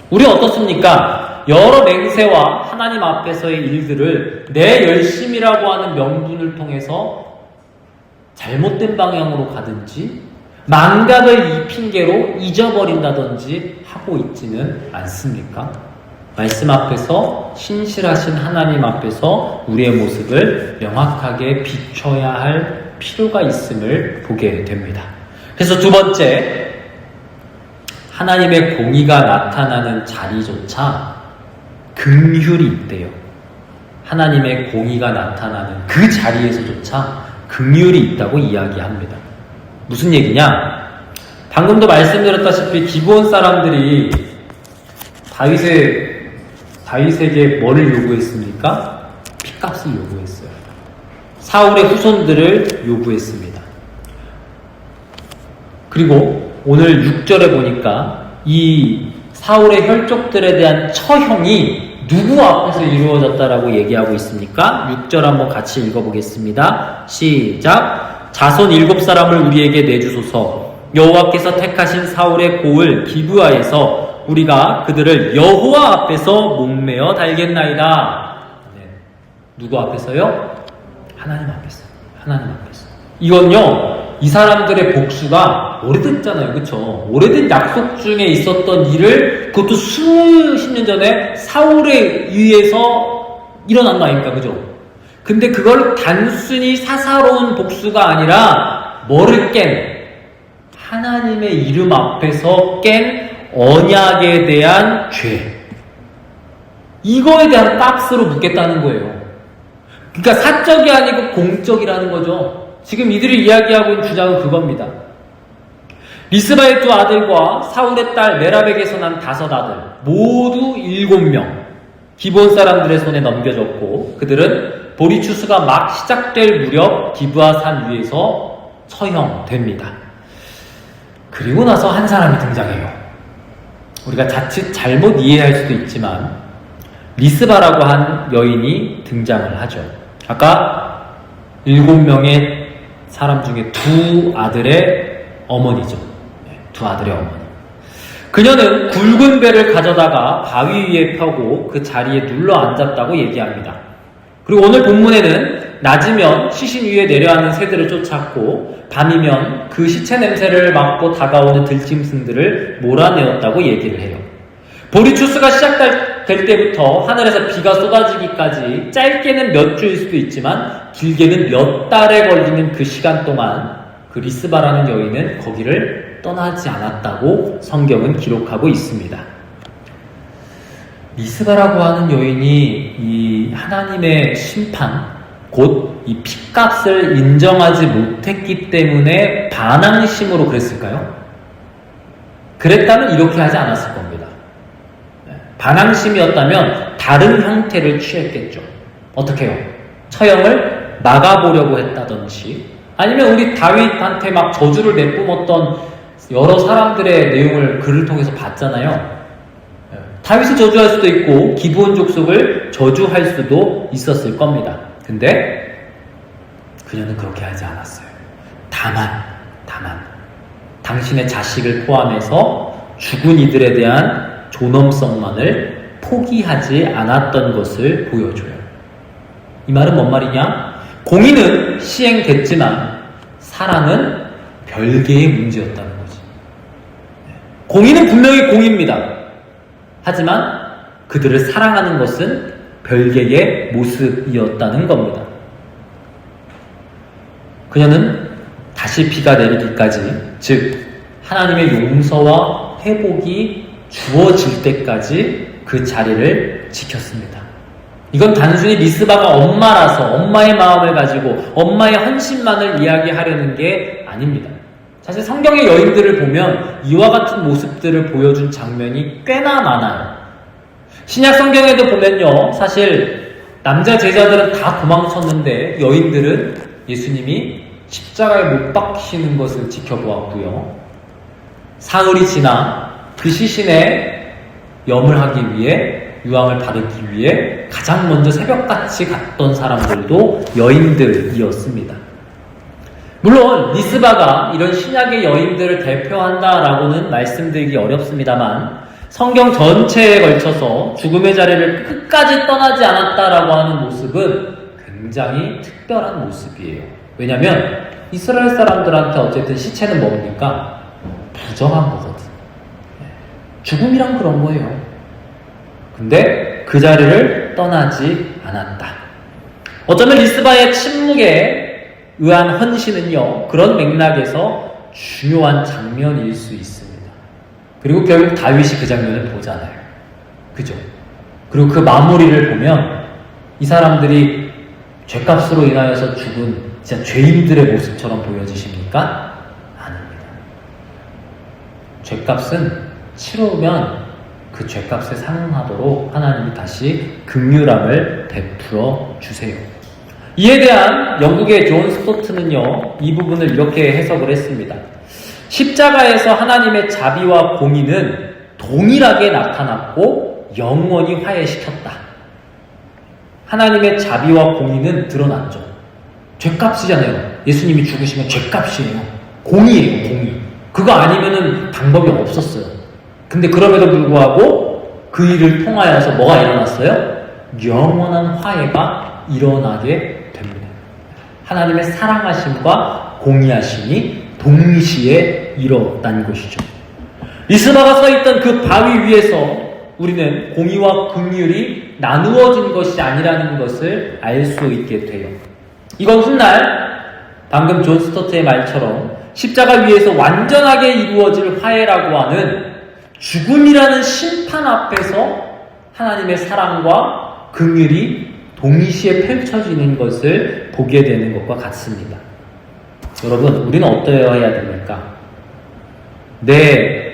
우리 어떻습니까? 여러 맹세와 하나님 앞에서의 일들을 내 열심이라고 하는 명분을 통해서 잘못된 방향으로 가든지 망각을 이 핑계로 잊어버린다든지 하고 있지는 않습니까? 말씀 앞에서 신실하신 하나님 앞에서 우리의 모습을 명확하게 비춰야 할 필요가 있음을 보게 됩니다. 그래서 두 번째, 하나님의 공의가 나타나는 자리조차 긍휼이 있대요. 하나님의 공의가 나타나는 그 자리에서조차 긍휼이 있다고 이야기합니다. 무슨 얘기냐? 방금도 말씀드렸다시피 기브온 사람들이 다윗에게 뭐를 요구했습니까? 핏값을 요구했어요. 사울의 후손들을 요구했습니다. 그리고 오늘 6절에 보니까 이 사울의 혈족들에 대한 처형이 누구 앞에서 이루어졌다라고 얘기하고 있습니까? 6절 한번 같이 읽어보겠습니다. 시작. 자손 7사람을 우리에게 내주소서. 여호와께서 택하신 사울의 고을 기브아에서 우리가 그들을 여호와 앞에서 목매어 달겠나이다. 네. 누구 앞에서요? 하나님 앞에서. 하나님 앞에서. 이건요, 이 사람들의 복수가 오래됐잖아요. 그쵸? 오래된 약속 중에 있었던 일을, 그것도 수십 년 전에 사울에 의해서 일어난 거 아닙니까? 그죠? 근데 그걸 단순히 사사로운 복수가 아니라 뭐를 깬? 하나님의 이름 앞에서 깬 언약에 대한 죄. 이거에 대한 값으로 묻겠다는 거예요. 그러니까 사적이 아니고 공적이라는 거죠. 지금 이들이 이야기하고 있는 주장은 그겁니다. 리스바의 두 아들과 사울의 딸 메라백에서 난 5아들 모두 7명 기브온 사람들의 손에 넘겨졌고 그들은 보리추수가 막 시작될 무렵 기브아 산 위에서 처형됩니다. 그리고 나서 한 사람이 등장해요. 우리가 자칫 잘못 이해할 수도 있지만 리스바라고 한 여인이 등장을 하죠. 아까 7명의 사람 중에 2 아들의 어머니죠. 2 아들의 어머니. 그녀는 굵은 배를 가져다가 바위 위에 펴고 그 자리에 눌러 앉았다고 얘기합니다. 그리고 오늘 본문에는 낮이면 시신 위에 내려앉는 새들을 쫓았고 밤이면 그 시체 냄새를 맡고 다가오는 들짐승들을 몰아내었다고 얘기를 해요. 보리추수가 시작될 때부터 하늘에서 비가 쏟아지기까지 짧게는 몇 주일 수도 있지만 길게는 몇 달에 걸리는 그 시간 동안 그 리스바라는 여인은 거기를 떠나지 않았다고 성경은 기록하고 있습니다. 리스바라고 하는 여인이 이 하나님의 심판, 곧 이 핏값을 인정하지 못했기 때문에 반항심으로 그랬을까요? 그랬다면 이렇게 하지 않았을 겁니다. 반항심이었다면 다른 형태를 취했겠죠. 어떻게 해요? 처형을 막아보려고 했다든지 아니면 우리 다윗한테 막 저주를 내뿜었던 여러 사람들의 내용을 글을 통해서 봤잖아요. 다윗을 저주할 수도 있고 기브온 족속을 저주할 수도 있었을 겁니다. 근데 그녀는 그렇게 하지 않았어요. 다만 당신의 자식을 포함해서 죽은 이들에 대한 존엄성만을 포기하지 않았던 것을 보여줘요. 이 말은 뭔 말이냐? 공의는 시행됐지만 사랑은 별개의 문제였다는 거지. 공의는 분명히 공의입니다. 하지만 그들을 사랑하는 것은 별개의 모습이었다는 겁니다. 그녀는 다시 비가 내리기까지, 즉 하나님의 용서와 회복이 주어질 때까지 그 자리를 지켰습니다. 이건 단순히 리스바가 엄마라서 엄마의 마음을 가지고 엄마의 헌신만을 이야기하려는 게 아닙니다. 사실 성경의 여인들을 보면 이와 같은 모습들을 보여준 장면이 꽤나 많아요. 신약 성경에도 보면요, 사실 남자 제자들은 다 도망쳤는데 여인들은 예수님이 십자가에 못 박히시는 것을 지켜보았고요. 사흘이 지나 그 시신에 염을 하기 위해, 유황을 바르기 위해 가장 먼저 새벽같이 갔던 사람들도 여인들이었습니다. 물론 리스바가 이런 신약의 여인들을 대표한다라고는 말씀드리기 어렵습니다만 성경 전체에 걸쳐서 죽음의 자리를 끝까지 떠나지 않았다라고 하는 모습은 굉장히 특별한 모습이에요. 왜냐하면 이스라엘 사람들한테 어쨌든 시체는 뭡니까? 부정한 거거든. 죽음이란 그런 거예요. 근데 그 자리를 떠나지 않았다. 어쩌면 리스바의 침묵에 의한 헌신은요, 그런 맥락에서 중요한 장면일 수 있습니다. 그리고 결국 다윗이 그 장면을 보잖아요. 그죠? 그리고 그 마무리를 보면 이 사람들이 죄값으로 인하여서 죽은 진짜 죄인들의 모습처럼 보여지십니까? 아닙니다. 죄값은 치르면 그 죄값에 상응하도록 하나님이 다시 긍휼함을 베풀어 주세요. 이에 대한 영국의 존 스토트는요, 이 부분을 이렇게 해석을 했습니다. 십자가에서 하나님의 자비와 공의는 동일하게 나타났고 영원히 화해시켰다. 하나님의 자비와 공의는 드러났죠. 죄값이잖아요. 예수님이 죽으시면 죄값이에요. 공의예요, 공의. 그거 아니면은 방법이 없었어요. 근데 그럼에도 불구하고 그 일을 통하여서 뭐가 일어났어요? 영원한 화해가 일어나게 됩니다. 하나님의 사랑하심과 공의하심이 동시에 이뤘다는 것이죠. 리스바가 서 있던 그 바위 위에서 우리는 공의와 긍휼이 나누어진 것이 아니라는 것을 알 수 있게 돼요. 이건 훗날 방금 존 스토트의 말처럼 십자가 위에서 완전하게 이루어질 화해라고 하는 죽음이라는 심판 앞에서 하나님의 사랑과 긍휼이 동시에 펼쳐지는 것을 보게 되는 것과 같습니다. 여러분, 우리는 어떠해야 됩니까? 내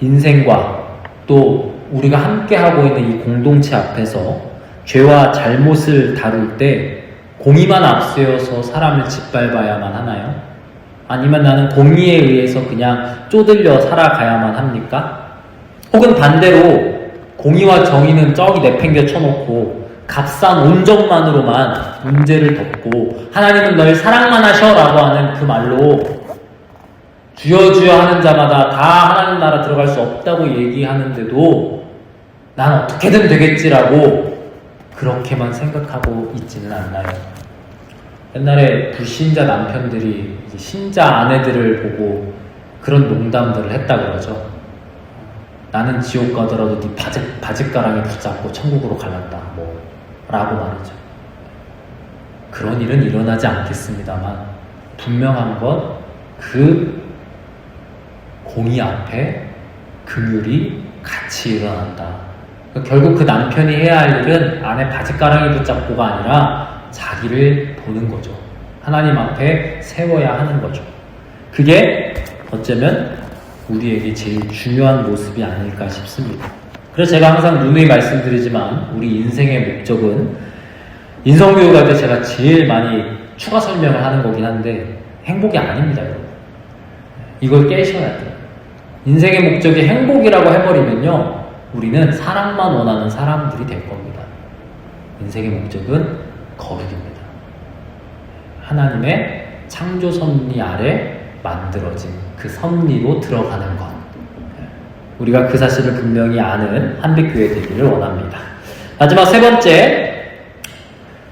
인생과 또 우리가 함께하고 있는 이 공동체 앞에서 죄와 잘못을 다룰 때 공의만 앞세워서 사람을 짓밟아야만 하나요? 아니면 나는 공의에 의해서 그냥 쪼들려 살아가야만 합니까? 혹은 반대로 공의와 정의는 저기 내팽겨 쳐놓고 값싼 온정만으로만 문제를 덮고 하나님은 널 사랑만 하셔라고 하는 그 말로 주여 주여 하는 자마다 다 하나님 나라 들어갈 수 없다고 얘기하는데도 난 어떻게든 되겠지라고 그렇게만 생각하고 있지는 않나요? 옛날에 불신자 남편들이 이제 신자 아내들을 보고 그런 농담들을 했다 그러죠. 나는 지옥 가더라도 네 바짓가랑이 붙잡고 천국으로 갈란다 라고 말이죠. 그런 일은 일어나지 않겠습니다만 분명한 건 그 공의 앞에 긍휼이 같이 일어난다. 그러니까 결국 그 남편이 해야 할 일은 아내 바짓가랑이 붙잡고가 아니라 자기를 보는 거죠. 하나님 앞에 세워야 하는 거죠. 그게 어쩌면 우리에게 제일 중요한 모습이 아닐까 싶습니다. 그래서 제가 항상 누누이 말씀드리지만 우리 인생의 목적은 인성교육할 때 제가 제일 많이 추가 설명을 하는 거긴 한데 행복이 아닙니다, 여러분. 이걸 깨셔야 돼요. 인생의 목적이 행복이라고 해버리면요, 우리는 사랑만 원하는 사람들이 될 겁니다. 인생의 목적은 거룩입니다. 하나님의 창조 섭리 아래 만들어진 그 섭리로 들어가는 것. 우리가 그 사실을 분명히 아는 한빛교회 되기를 원합니다. 마지막 세 번째,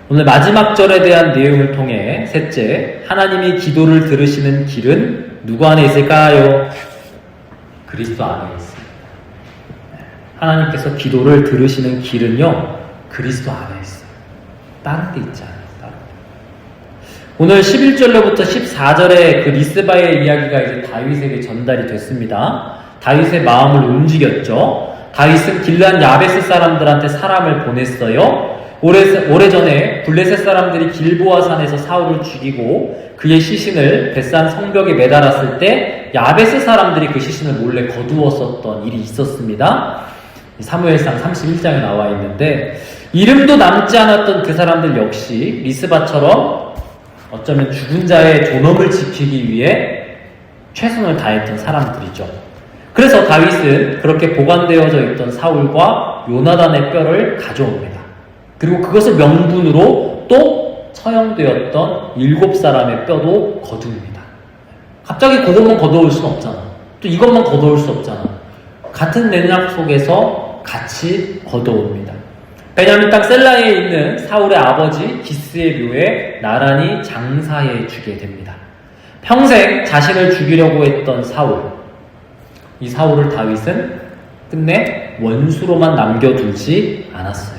오늘 마지막 절에 대한 내용을 통해 셋째, 하나님이 기도를 들으시는 길은 누구 안에 있을까요? 그리스도 안에 있습니다. 하나님께서 기도를 들으시는 길은요, 그리스도 안에 있어요. 다른 데 있지 않아요. 오늘 11절로부터 14절의 그 리스바의 이야기가 이제 다윗에게 전달이 됐습니다. 다윗의 마음을 움직였죠. 다윗은 길르앗 야베스 사람들한테 사람을 보냈어요. 오래전에 블레셋 사람들이 길보아 산에서 사울을 죽이고 그의 시신을 벳산 성벽에 매달았을 때 야베스 사람들이 그 시신을 몰래 거두었었던 일이 있었습니다. 사무엘상 31장에 나와 있는데, 이름도 남지 않았던 그 사람들 역시 리스바처럼 어쩌면 죽은 자의 존엄을 지키기 위해 최선을 다했던 사람들이죠. 그래서 다윗은 그렇게 보관되어져 있던 사울과 요나단의 뼈를 가져옵니다. 그리고 그것을 명분으로 또 처형되었던 7사람의 뼈도 거두입니다. 갑자기 그것만 거두올 수는 없잖아. 또 이것만 거두올 수 없잖아. 같은 맥락 속에서 같이 거두옵니다. 베냐민 땅 셀라에 있는 사울의 아버지 기스의 묘에 나란히 장사해 주게 됩니다. 평생 자신을 죽이려고 했던 사울, 이 사울을 다윗은 끝내 원수로만 남겨두지 않았어요.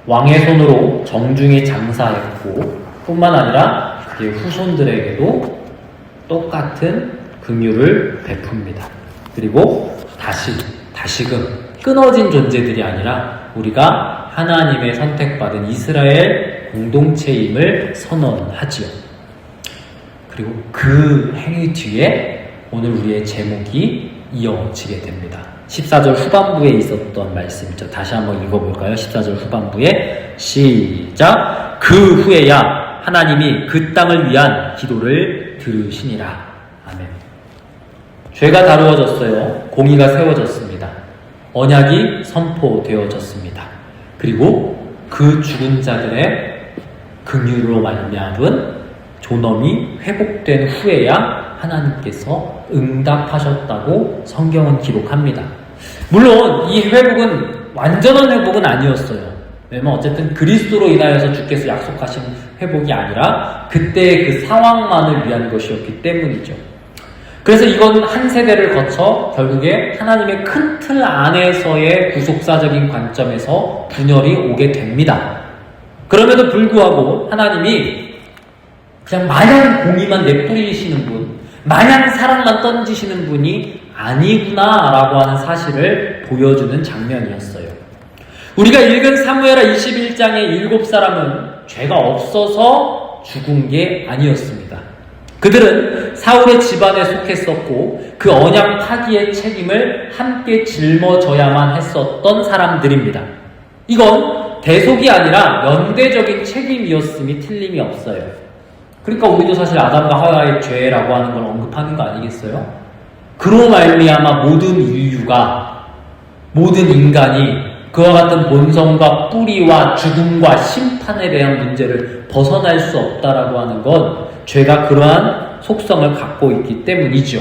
왕의 손으로 정중히 장사했고, 뿐만 아니라 그의 후손들에게도 똑같은 긍휼을 베풉니다. 그리고 다시금 끊어진 존재들이 아니라 우리가 하나님의 선택받은 이스라엘 공동체임을 선언하지요. 그리고 그 행위 뒤에 오늘 우리의 제목이 이어지게 됩니다. 14절 후반부에 있었던 말씀이죠. 다시 한번 읽어볼까요? 14절 후반부에 시작. 그 후에야 하나님이 그 땅을 위한 기도를 들으시니라. 아멘. 죄가 다루어졌어요. 공의가 세워졌습니다. 언약이 선포되어졌습니다. 그리고 그 죽은 자들의 긍휼으로 말미암은 존엄이 회복된 후에야 하나님께서 응답하셨다고 성경은 기록합니다. 물론 이 회복은 완전한 회복은 아니었어요. 왜냐면 어쨌든 그리스도로 인하여서 주께서 약속하신 회복이 아니라 그때의 그 상황만을 위한 것이었기 때문이죠. 그래서 이건 한 세대를 거쳐 결국에 하나님의 큰 틀 안에서의 구속사적인 관점에서 분열이 오게 됩니다. 그럼에도 불구하고 하나님이 그냥 마냥 공의만 내뿌리시는 분, 마냥 사랑만 던지시는 분이 아니구나라고 하는 사실을 보여주는 장면이었어요. 우리가 읽은 사무엘하 21장의 7사람은 죄가 없어서 죽은 게 아니었습니다. 그들은 사울의 집안에 속했었고 그 언약 파기의 책임을 함께 짊어져야만 했었던 사람들입니다. 이건 대속이 아니라 연대적인 책임이었음이 틀림이 없어요. 그러니까 우리도 사실 아담과 하와의 죄라고 하는 걸 언급하는 거 아니겠어요? 그로 말미암아 모든 인류가, 모든 인간이 그와 같은 본성과 뿌리와 죽음과 심판에 대한 문제를 벗어날 수 없다라고 하는 건 죄가 그러한 속성을 갖고 있기 때문이죠.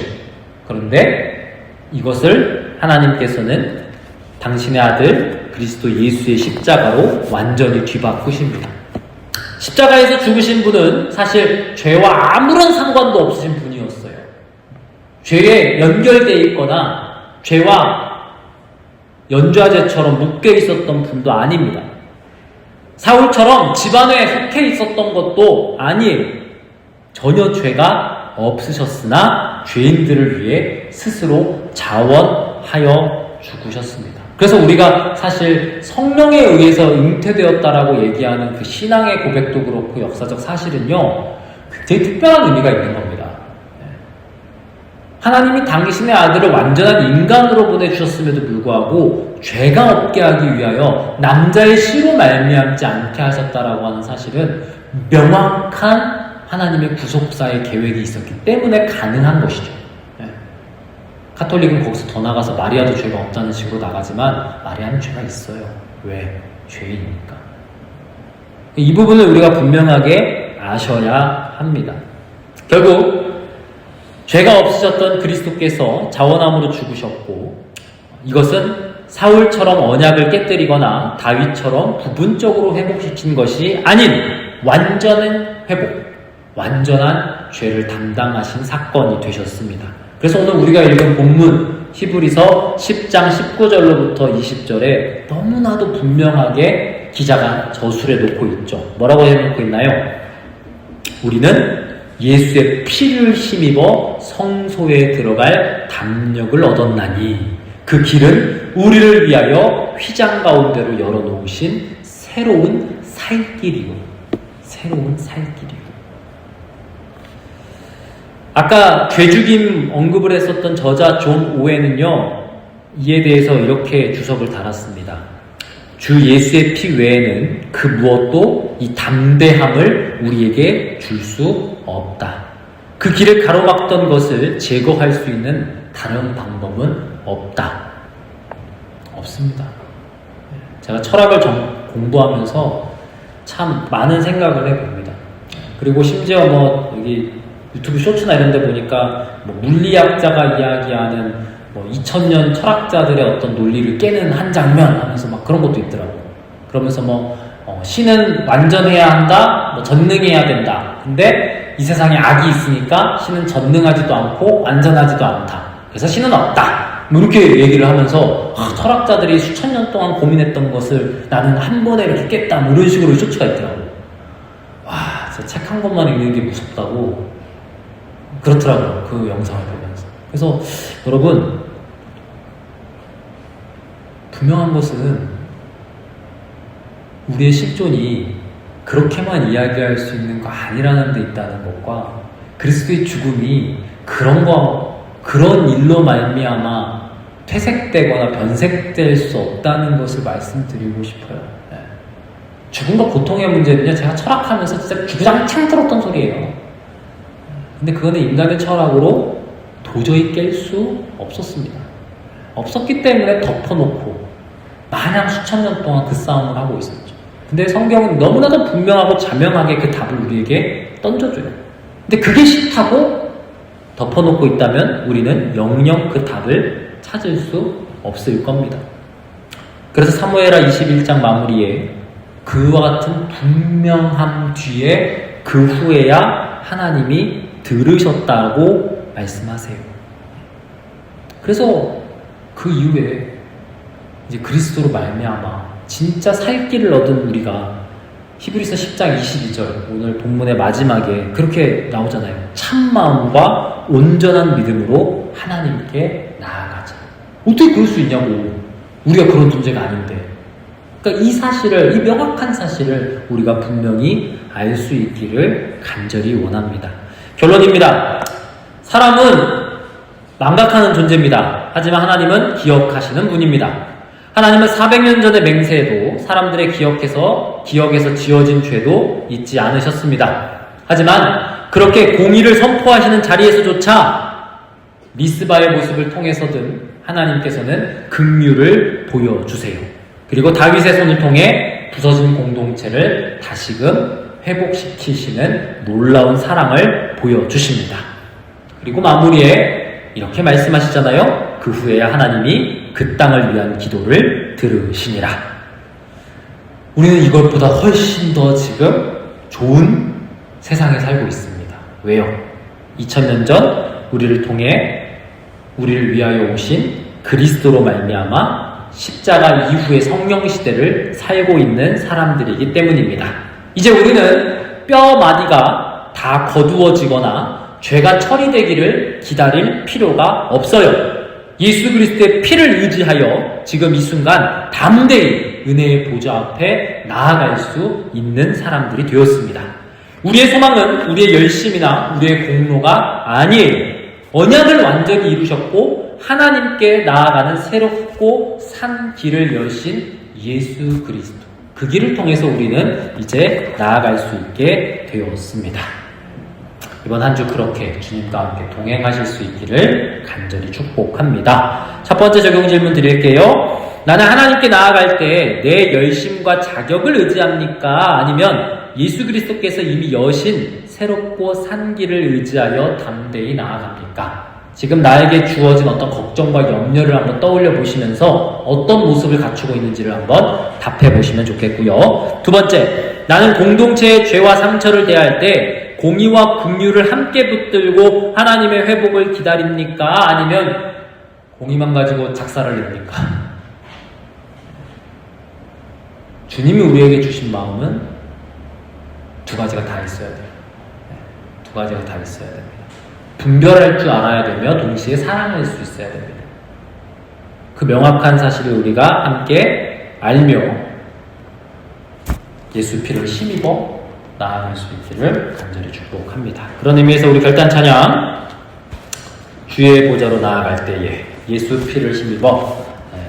그런데 이것을 하나님께서는 당신의 아들 그리스도 예수의 십자가로 완전히 뒤바꾸십니다. 십자가에서 죽으신 분은 사실 죄와 아무런 상관도 없으신 분이었어요. 죄에 연결되어 있거나 죄와 연좌제처럼 묶여 있었던 분도 아닙니다. 사울처럼 집안에 속해 있었던 것도 아니에요. 전혀 죄가 없으셨으나 죄인들을 위해 스스로 자원하여 죽으셨습니다. 그래서 우리가 사실 성령에 의해서 잉태되었다라고 얘기하는 그 신앙의 고백도 그렇고 역사적 사실은요, 굉장히 특별한 의미가 있는 겁니다. 하나님이 당신의 아들을 완전한 인간으로 보내주셨음에도 불구하고 죄가 없게 하기 위하여 남자의 씨로 말미암지 않게 하셨다라고 하는 사실은 명확한 하나님의 구속사의 계획이 있었기 때문에 가능한 것이죠. 카톨릭은 거기서 더 나가서 마리아도 죄가 없다는 식으로 나가지만 마리아는 죄가 있어요. 왜? 죄인이니까. 이 부분을 우리가 분명하게 아셔야 합니다. 결국 죄가 없으셨던 그리스도께서 자원함으로 죽으셨고, 이것은 사울처럼 언약을 깨뜨리거나 다윗처럼 부분적으로 회복시킨 것이 아닌 완전한 회복, 완전한 죄를 담당하신 사건이 되셨습니다. 그래서 오늘 우리가 읽은 본문 히브리서 10장 19절로부터 20절에 너무나도 분명하게 기자가 저술해 놓고 있죠. 뭐라고 해놓고 있나요? 우리는 예수의 피를 힘입어 성소에 들어갈 담력을 얻었나니 그 길은 우리를 위하여 휘장 가운데로 열어놓으신 새로운 살길이요. 새로운 살길이요. 아까 죄죽임 언급을 했었던 저자 존 오웬은요, 이에 대해서 이렇게 주석을 달았습니다. 주 예수의 피 외에는 그 무엇도 이 담대함을 우리에게 줄 수 없다. 그 길을 가로막던 것을 제거할 수 있는 다른 방법은 없다. 없습니다. 제가 철학을 공부하면서 참 많은 생각을 해봅니다. 그리고 심지어 여기 유튜브 쇼츠나 이런 데 보니까 물리학자가 이야기하는 2000년 철학자들의 어떤 논리를 깨는 한 장면 하면서 막 그런 것도 있더라고요. 그러면서 신은 완전해야 한다, 전능해야 된다. 근데 이 세상에 악이 있으니까 신은 전능하지도 않고 완전하지도 않다. 그래서 신은 없다. 이렇게 얘기를 하면서 철학자들이 수천 년 동안 고민했던 것을 나는 한 번에 이렇게 깼다. 이런 식으로 쇼츠가 있더라고요. 와, 진짜 책 한 권만 읽는 게 무섭다고 그렇더라고요. 그 영상을 보면서. 그래서 여러분, 분명한 것은 우리의 실존이 그렇게만 이야기할 수 있는 거 아니라는 데 있다는 것과 그리스도의 죽음이 그런 일로 말미암아 퇴색되거나 변색될 수 없다는 것을 말씀드리고 싶어요. 네. 죽음과 고통의 문제는요, 제가 철학하면서 진짜 주구장창 들었던 소리예요. 근데 그거는 인간의 철학으로 도저히 깰 수 없었습니다. 없었기 때문에 덮어놓고 마냥 수천 년 동안 그 싸움을 하고 있었죠. 근데 성경은 너무나도 분명하고 자명하게 그 답을 우리에게 던져줘요. 근데 그게 싫다고 덮어놓고 있다면 우리는 영영 그 답을 찾을 수 없을 겁니다. 그래서 사무엘하 21장 마무리에 그와 같은 분명함 뒤에 그 후에야 하나님이 들으셨다고 말씀하세요. 그래서 그 이후에 이제 그리스도로 말미암아 진짜 살 길을 얻은 우리가 히브리서 10장 22절 오늘 본문의 마지막에 그렇게 나오잖아요. 참 마음과 온전한 믿음으로 하나님께 나아가자. 어떻게 그럴 수 있냐고. 우리가 그런 존재가 아닌데. 그러니까 이 사실을, 이 명확한 사실을 우리가 분명히 알 수 있기를 간절히 원합니다. 결론입니다. 사람은 망각하는 존재입니다. 하지만 하나님은 기억하시는 분입니다. 하나님은 400년 전의 맹세에도 사람들의 기억에서 지어진 죄도 잊지 않으셨습니다. 하지만 그렇게 공의를 선포하시는 자리에서조차 미스바의 모습을 통해서든 하나님께서는 긍휼을 보여주세요. 그리고 다윗의 손을 통해 부서진 공동체를 다시금 회복시키시는 놀라운 사랑을 보여주십니다. 그리고 마무리에 이렇게 말씀하시잖아요. 그 후에야 하나님이 그 땅을 위한 기도를 들으시니라. 우리는 이것보다 훨씬 더 지금 좋은 세상에 살고 있습니다. 왜요? 2000년 전 우리를 통해 우리를 위하여 오신 그리스도로 말미암아 십자가 이후의 성령 시대를 살고 있는 사람들이기 때문입니다. 이제 우리는 뼈마디가 다 거두어지거나 죄가 처리되기를 기다릴 필요가 없어요. 예수 그리스도의 피를 의지하여 지금 이 순간 담대히 은혜의 보좌 앞에 나아갈 수 있는 사람들이 되었습니다. 우리의 소망은 우리의 열심이나 우리의 공로가 아니에요. 언약을 완전히 이루셨고 하나님께 나아가는 새롭고 산 길을 여신 예수 그리스도, 그 길을 통해서 우리는 이제 나아갈 수 있게 되었습니다. 이번 한 주 그렇게 주님과 함께 동행하실 수 있기를 간절히 축복합니다. 첫 번째 적용 질문 드릴게요. 나는 하나님께 나아갈 때 내 열심과 자격을 의지합니까? 아니면 예수 그리스도께서 이미 여신 새롭고 산 길을 의지하여 담대히 나아갑니까? 지금 나에게 주어진 어떤 걱정과 염려를 한번 떠올려 보시면서 어떤 모습을 갖추고 있는지를 한번 답해 보시면 좋겠고요. 두 번째, 나는 공동체의 죄와 상처를 대할 때 공의와 긍휼을 함께 붙들고 하나님의 회복을 기다립니까? 아니면 공의만 가지고 작사를 냅니까? 주님이 우리에게 주신 마음은 두 가지가 다 있어야 돼요. 두 가지가 다 있어야 됩니다. 분별할 줄 알아야 되며 동시에 사랑할 수 있어야 됩니다. 그 명확한 사실을 우리가 함께 알며 예수 피를 힘입어 나아갈 수 있기를 간절히 축복합니다. 그런 의미에서 우리 결단 찬양, 주의 보좌로 나아갈 때에 예수 피를 힘입어,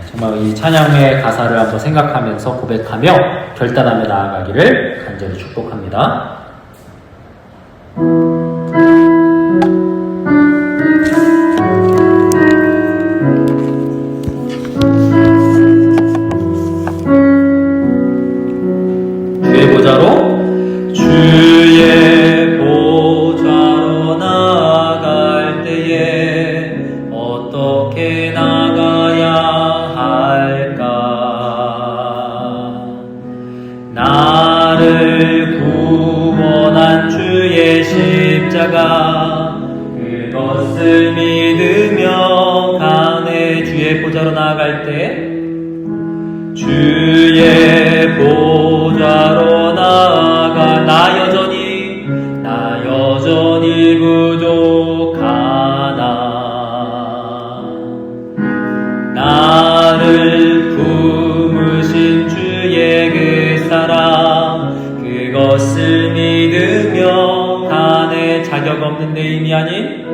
정말 이 찬양의 가사를 한번 생각하면서 고백하며 결단하며 나아가기를 간절히 축복합니다. 주의 보좌로 나아갈 때에 어떻게 나가야 할까? 나를 구원한 주의 십자가, 그것을 믿으며 가네. 주의 보좌로 나아갈 때, 주의 보좌로 나아가 나 여전히 부족하나. 나를 품으신 주의 그 사랑, 그것을 믿으며 가네. 자격 없는 내 힘이 아닌,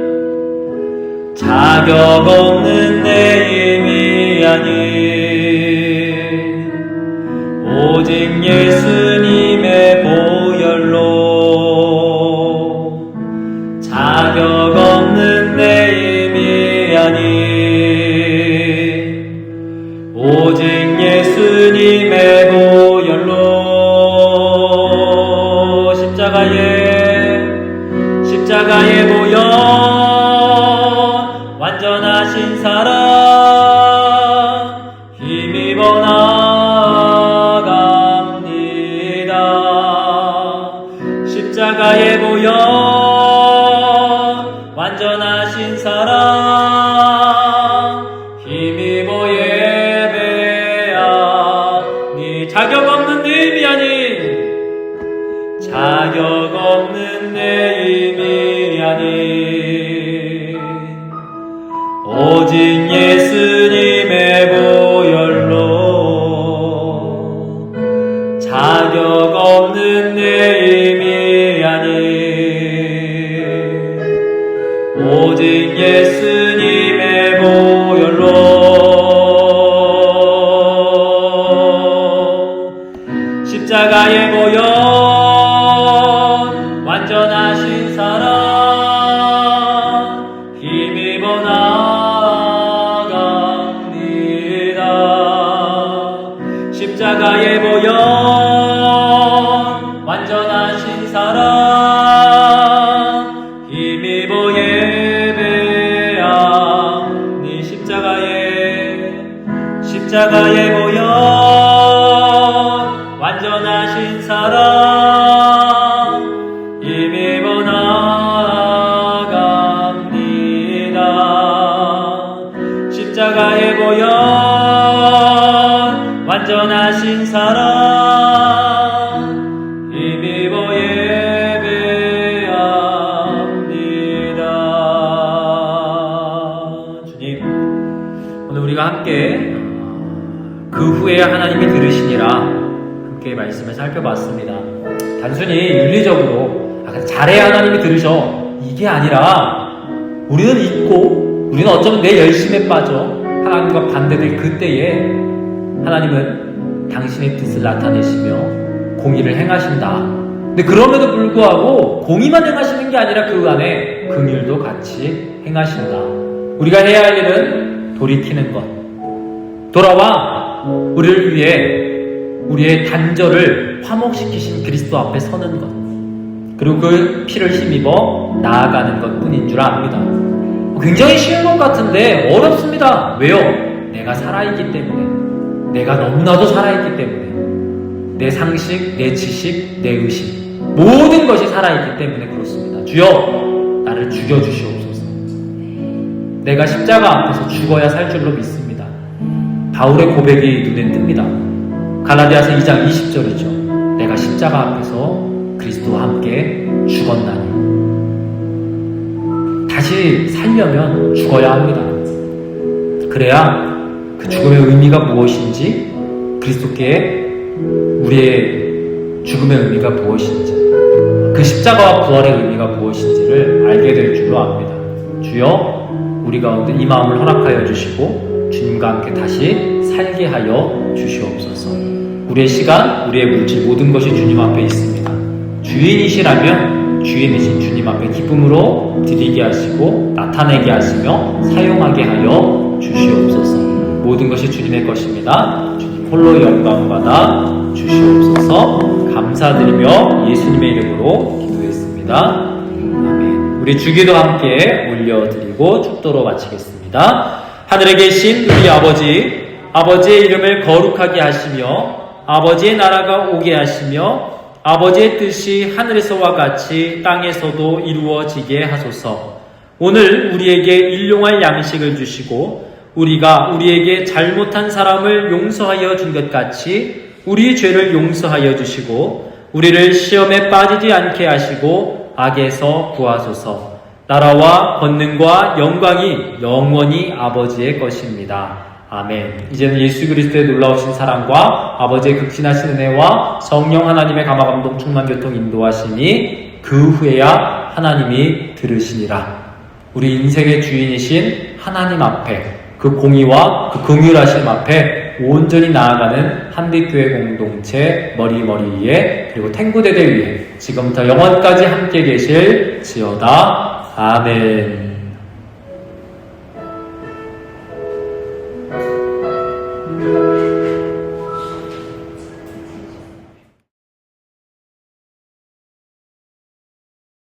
자격 없는 내 힘이 아닌 오직 예수님의 보혈로, 자격 없는 내 힘이 아닌 오직 예수님의 보혈로, 십자가의 보혈, 완전하신 사랑 힘입어 나갑니다. 십자가의 보혈, 완전하신 사랑 힘입어 예배하니. 자격 없는 내 힘이 아닌, 자격 없는 내 힘이 아닌 오직 예수님의 보혈로, 자격 없는 내 힘이 아닌 오직 예수님의 보혈로, 십자가의 보혈, 완전하신 사랑 힘입어 나갑니다. 십자가의 보혈, 완전하신 사랑 힘입어 예배하니. 십자가의 보혈, 완전하신 사랑 힘입어 나갑니다. 십자가의 보혈, 완전하신 사랑 힘입어 예배합니다. 주님, 오늘 우리가 함께 그 후에 하나님이 들으시니라 함께 말씀을 살펴봤습니다. 단순히 윤리적으로 잘해야 하나님이 들으셔, 이게 아니라 우리는 잊고, 우리는 어쩌면 내 열심에 빠져 하나님과 반대될 그때에 하나님은 당신의 뜻을 나타내시며 공의를 행하신다. 근데 그럼에도 불구하고 공의만 행하시는 게 아니라 그 안에 긍휼도 같이 행하신다. 우리가 해야 할 일은 돌이키는 것, 돌아와 우리를 위해 우리의 단절을 화목시키신 그리스도 앞에 서는 것, 그리고 그 피를 힘입어 나아가는 것 뿐인 줄 압니다. 굉장히 쉬운 것 같은데 어렵습니다. 왜요? 내가 살아있기 때문에, 내가 너무나도 살아있기 때문에, 내 상식, 내 지식, 내 의식, 모든 것이 살아있기 때문에 그렇습니다. 주여, 나를 죽여주시옵소서. 내가 십자가 앞에서 죽어야 살 줄로 믿습니다. 바울의 고백이 눈에 뜹니다. 갈라디아서 2장 20절이죠. 내가 십자가 앞에서 그리스도와 함께 죽었나니. 다시 살려면 죽어야 합니다. 그래야 그 죽음의 의미가 무엇인지, 그리스도께 우리의 죽음의 의미가 무엇인지, 그 십자가와 부활의 의미가 무엇인지를 알게 될 줄로 압니다. 주여, 우리 가운데 이 마음을 허락하여 주시고 주님과 함께 다시 살게 하여 주시옵소서. 우리의 시간, 우리의 물질, 모든 것이 주님 앞에 있습니다. 주인이시라면 주인이신 주님 앞에 기쁨으로 드리게 하시고 나타내게 하시며 사용하게 하여 주시옵소서. 모든 것이 주님의 것입니다. 주님 홀로 영광 받아 주시옵소서. 감사드리며 예수님의 이름으로 기도했습니다. 아멘. 우리 주기도 함께 올려드리고 축도로 마치겠습니다. 하늘에 계신 우리 아버지, 아버지의 이름을 거룩하게 하시며 아버지의 나라가 오게 하시며 아버지의 뜻이 하늘에서와 같이 땅에서도 이루어지게 하소서. 오늘 우리에게 일용할 양식을 주시고 우리가 우리에게 잘못한 사람을 용서하여 준 것 같이 우리의 죄를 용서하여 주시고 우리를 시험에 빠지지 않게 하시고 악에서 구하소서. 나라와 권능과 영광이 영원히 아버지의 것입니다. 아멘. 이제는 예수 그리스도의 놀라우신 사랑과 아버지의 극진하신 은혜와 성령 하나님의 감화감동 충만 교통 인도하시니 그 후에야 하나님이 들으시니라. 우리 인생의 주인이신 하나님 앞에, 그 공의와 그 긍휼하심 앞에 온전히 나아가는 한빛교회 공동체 머리 위에, 그리고 탱구대대 위에 지금부터 영원까지 함께 계실 지어다. 아멘.